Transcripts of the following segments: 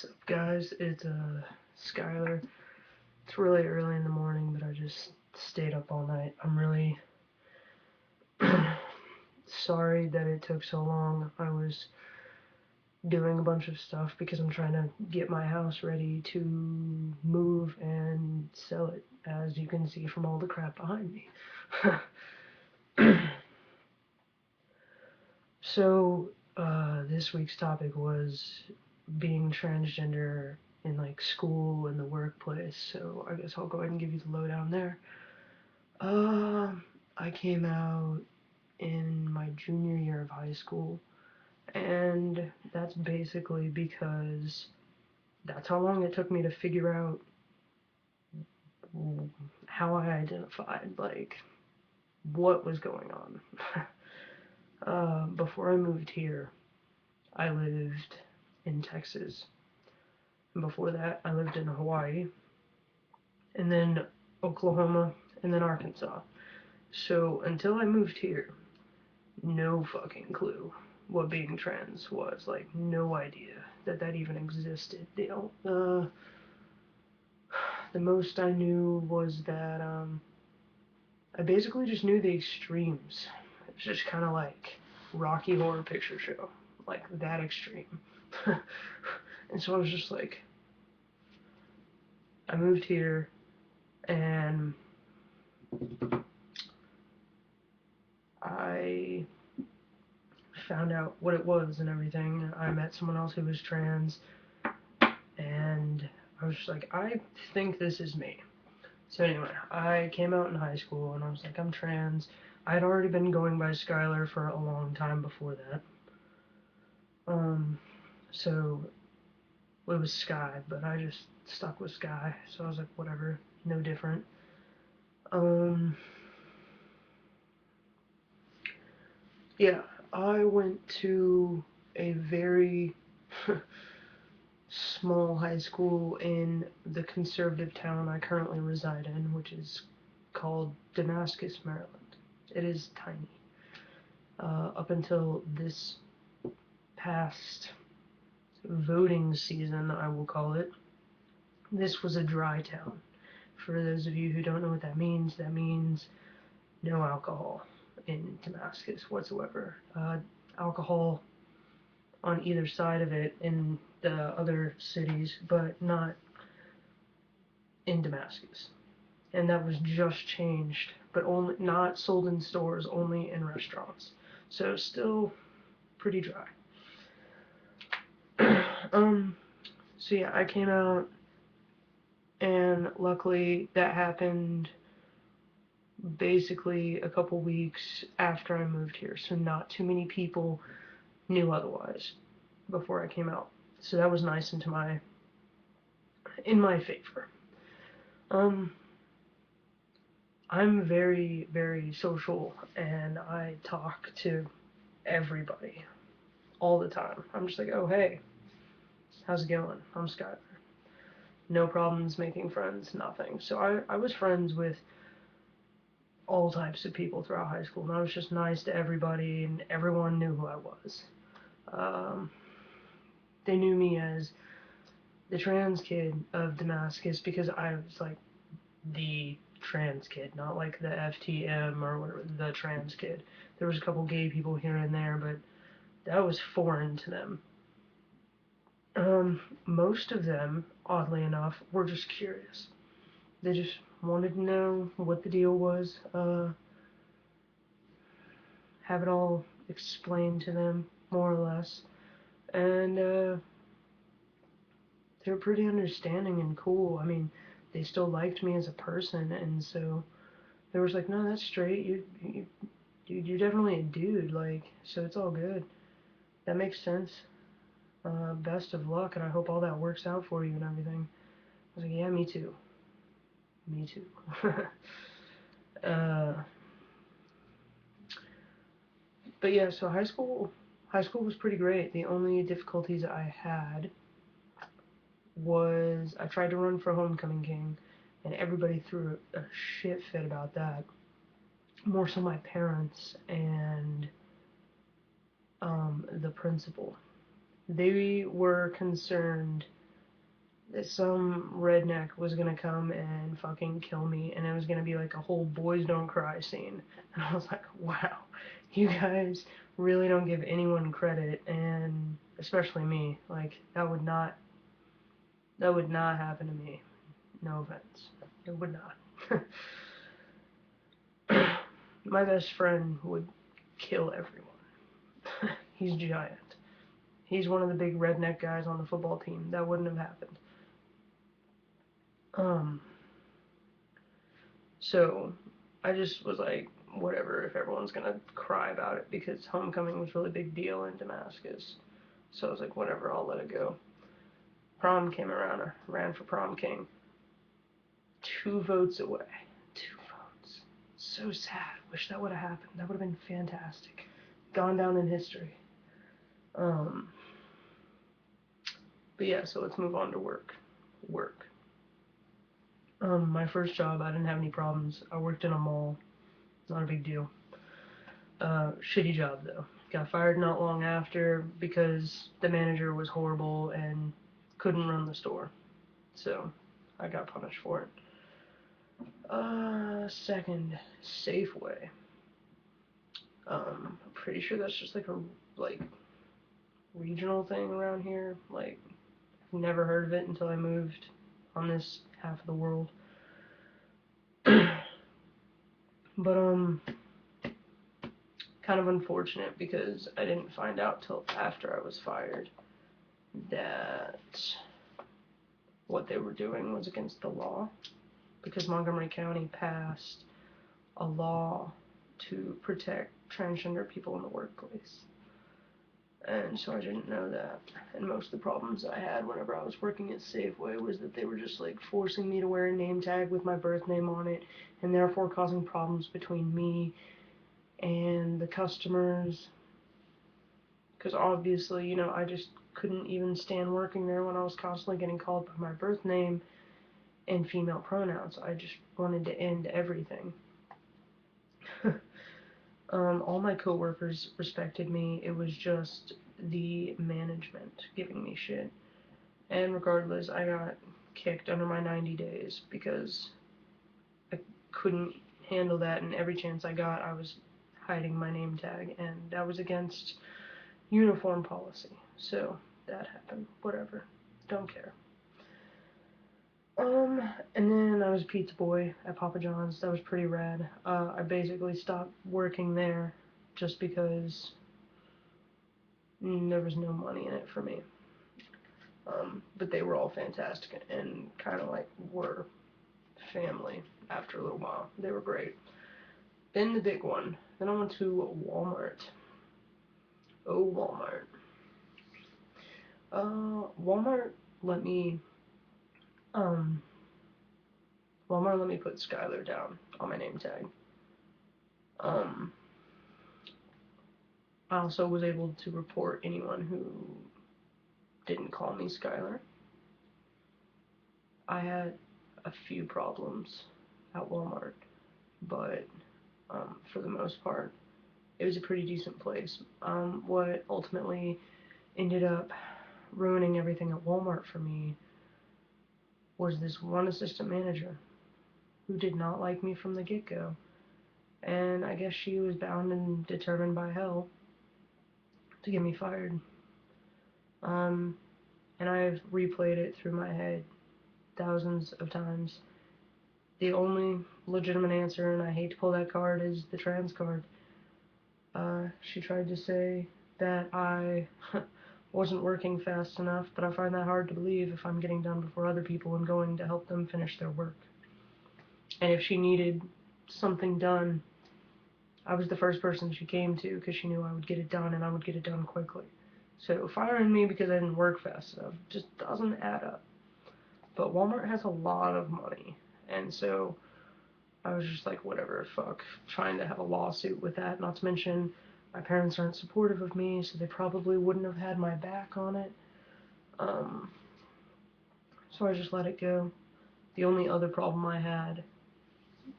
What's up, guys? It's Skylar. It's really early in the morning, but I just stayed up all night. I'm really sorry that it took so long. I was doing a bunch of stuff because I'm trying to get my house ready to move and sell it, as you can see from all the crap behind me. So, this week's topic was being transgender in like school and the workplace. So I guess I'll go ahead and give you the lowdown there. Um, I came out in my junior year of high school, and that's basically because that's how long it took me to figure out how I identified, like what was going on. Before I moved here, I lived in Texas. And before that, I lived in Hawaii, and then Oklahoma, and then Arkansas. So until I moved here, no fucking clue what being trans was. Like, no idea that that even existed. The most I knew was that I basically just knew the extremes. It was just kind of like Rocky Horror Picture Show, like that extreme. And so I was just like, I moved here and I found out what it was and everything. I met someone else who was trans, and I was just like, I think this is me. So anyway, I came out in high school, and I was like, I'm trans. I had already been going by Skylar for a long time before that. So it was Sky, but I just stuck with Sky. So I was like, whatever, no different. Um, yeah, I went to a very small high school in the conservative town I currently reside in, which is called Damascus, Maryland. It is tiny. Up until this past voting season, I will call it, this was a dry town. For those of you who don't know what that means no alcohol in Damascus whatsoever. Alcohol on either side of it in the other cities, but not in Damascus. And that was just changed, but only not sold in stores, only in restaurants. So still pretty dry. So yeah, I came out, and luckily that happened basically a couple weeks after I moved here, so not too many people knew otherwise before I came out. So that was nice in my favor. Um, I'm very, very social, and I talk to everybody all the time. I'm just like, oh, hey, how's it going? I'm Skylar. No problems making friends, nothing. So I was friends with all types of people throughout high school, and I was just nice to everybody, and everyone knew who I was. Um, they knew me as the trans kid of Damascus because I was like the trans kid, not like the FTM or whatever, the trans kid. There was a couple gay people here and there, but that was foreign to them. Most of them, oddly enough, were just curious. They just wanted to know what the deal was, have it all explained to them, more or less. And they were pretty understanding and cool. I mean, they still liked me as a person, and so they was like, no, that's straight. You're definitely a dude, like, so it's all good. That makes sense. Best of luck, and I hope all that works out for you and everything. I was like, yeah, me too. Me too. uh, but yeah, so high school was pretty great. The only difficulties I had was I tried to run for homecoming king, and everybody threw a shit fit about that. More so my parents and the principal. They were concerned some redneck was gonna come and fucking kill me, and it was gonna be like a whole boys don't cry scene. And I was like, wow, you guys really don't give anyone credit, and especially me. Like, that would not happen to me. No offense. It would not. My best friend would kill everyone. He's giant. He's one of the big redneck guys on the football team. That wouldn't have happened. So I just was like, whatever, if everyone's gonna cry about it, because homecoming was a really big deal in Damascus. So I was like, whatever, I'll let it go. Prom came around, I ran for prom king. 2 votes away. 2 votes. So sad. Wish that would have happened. That would have been fantastic. Gone down in history. But yeah, so let's move on to work. Work. My first job, I didn't have any problems. I worked in a mall. Not a big deal. Shitty job though. Got fired not long after because the manager was horrible and couldn't run the store. So I got punished for it. Second, Safeway. I'm pretty sure that's just like a regional thing around here. Like, I've never heard of it until I moved on this half of the world. But kind of unfortunate because I didn't find out till after I was fired that what they were doing was against the law, because Montgomery County passed a law to protect transgender people in the workplace. And so I didn't know that. And most of the problems I had whenever I was working at Safeway was that they were just like forcing me to wear a name tag with my birth name on it, and therefore causing problems between me and the customers. Because obviously, I just couldn't even stand working there when I was constantly getting called by my birth name and female pronouns. I just wanted to end everything. All my coworkers respected me. It was just the management giving me shit. And regardless, I got kicked under my 90 days because I couldn't handle that, and every chance I got, I was hiding my name tag, and that was against uniform policy. So that happened. Whatever. Don't care. And then I was a pizza boy at Papa John's. That was pretty rad. I basically stopped working there just because there was no money in it for me. But they were all fantastic and kind of like were family after a little while. They were great. Then the big one. Then I went to Walmart. Oh, Walmart. Walmart let me, um, Walmart let me put Skylar down on my name tag. I also was able to report anyone who didn't call me Skylar. I had a few problems at Walmart, but for the most part, it was a pretty decent place. What ultimately ended up ruining everything at Walmart for me was this one assistant manager who did not like me from the get-go. And I guess she was bound and determined by hell to get me fired. And I've replayed it through my head thousands of times. The only legitimate answer, and I hate to pull that card, is the trans card. She tried to say that I wasn't working fast enough, but I find that hard to believe if I'm getting done before other people and going to help them finish their work. And if she needed something done, I was the first person she came to because she knew I would get it done and I would get it done quickly. So firing me because I didn't work fast enough just doesn't add up. But Walmart has a lot of money, and so I was just like, whatever, fuck, trying to have a lawsuit with that. Not to mention, my parents aren't supportive of me, so they probably wouldn't have had my back on it. So I just let it go. The only other problem I had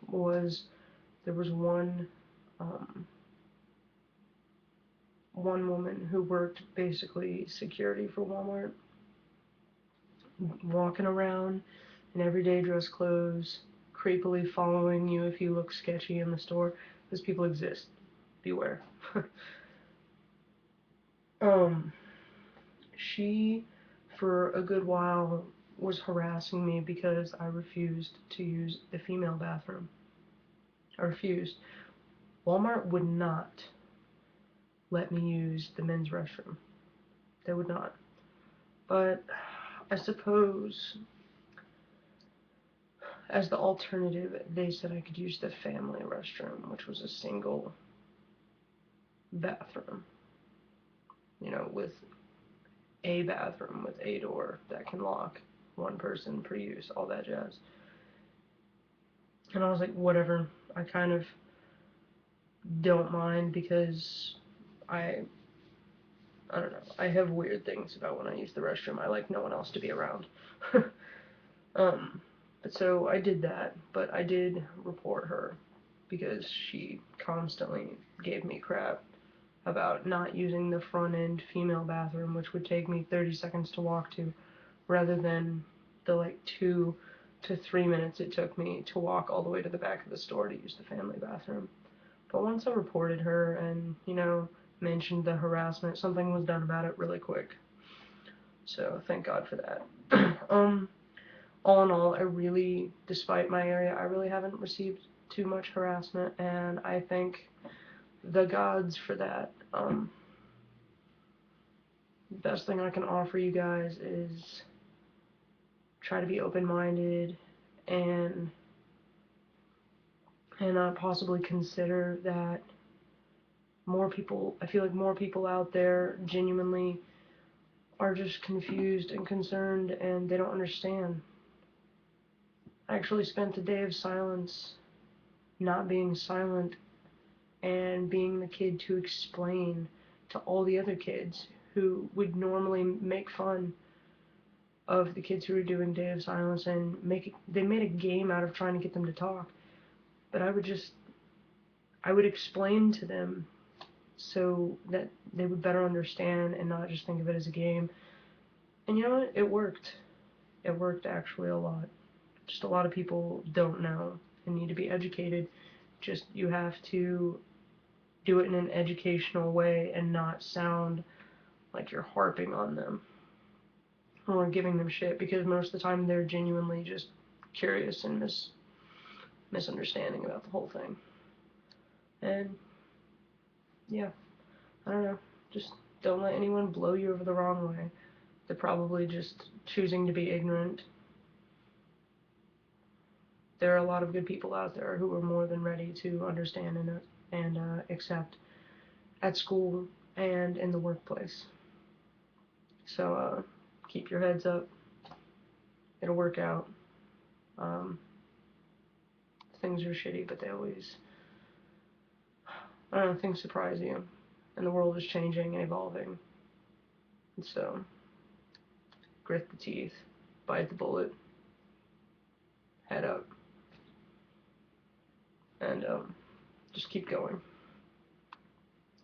was there was one woman who worked basically security for Walmart, walking around in everyday dress clothes, creepily following you if you look sketchy in the store. Those people exist. Beware. um, she, for a good while, was harassing me because I refused to use the female bathroom. I refused. Walmart would not let me use the men's restroom. They would not. But I suppose, as the alternative, they said I could use the family restroom, which was a single bathroom, you know, with a bathroom with a door that can lock, one person per use, all that jazz. And I was like, whatever. I kind of don't mind because I I don't know. I have weird things about when I use the restroom. I like no one else to be around. But so I did that, but I did report her because she constantly gave me crap about not using the front end female bathroom, which would take me 30 seconds to walk to, rather than the like 2 to 3 minutes it took me to walk all the way to the back of the store to use the family bathroom. But once I reported her and, you know, mentioned the harassment, something was done about it really quick. So thank God for that. All in all, I really, despite my area, I really haven't received too much harassment, and I thank the gods for that. The best thing I can offer you guys is try to be open-minded and possibly consider that more people, I feel like more people out there genuinely are just confused and concerned and they don't understand. I actually spent a day of silence not being silent and being the kid to explain to all the other kids who would normally make fun of the kids who were doing Day of Silence and they made a game out of trying to get them to talk. But I would explain to them so that they would better understand and not just think of it as a game. And you know what? It worked. It worked actually a lot. Just a lot of people don't know and need to be educated. Just you have to do it in an educational way and not sound like you're harping on them or giving them shit, because most of the time they're genuinely just curious and misunderstanding about the whole thing. And yeah, I don't know. Just don't let anyone blow you over the wrong way. They're probably just choosing to be ignorant. There are a lot of good people out there who are more than ready to understand and accept at school and in the workplace. So keep your heads up. It'll work out. Um, things are shitty, but they always, I don't know, things surprise you. And the world is changing and evolving. And so, grit the teeth, bite the bullet, head up, and just keep going.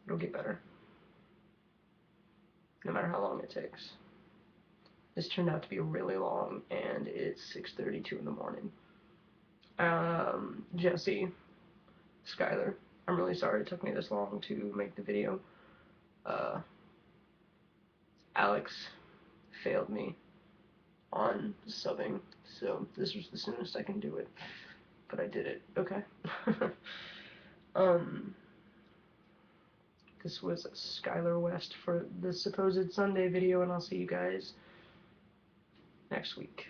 It'll get better, no matter how long it takes. This turned out to be really long, and it's 6:32 in the morning. Jesse, Skylar, I'm really sorry it took me this long to make the video. Uh, Alex failed me on subbing, so this was the soonest I can do it. But I did it, okay? um, this was Skylar West for the supposed Sunday video, and I'll see you guys next week.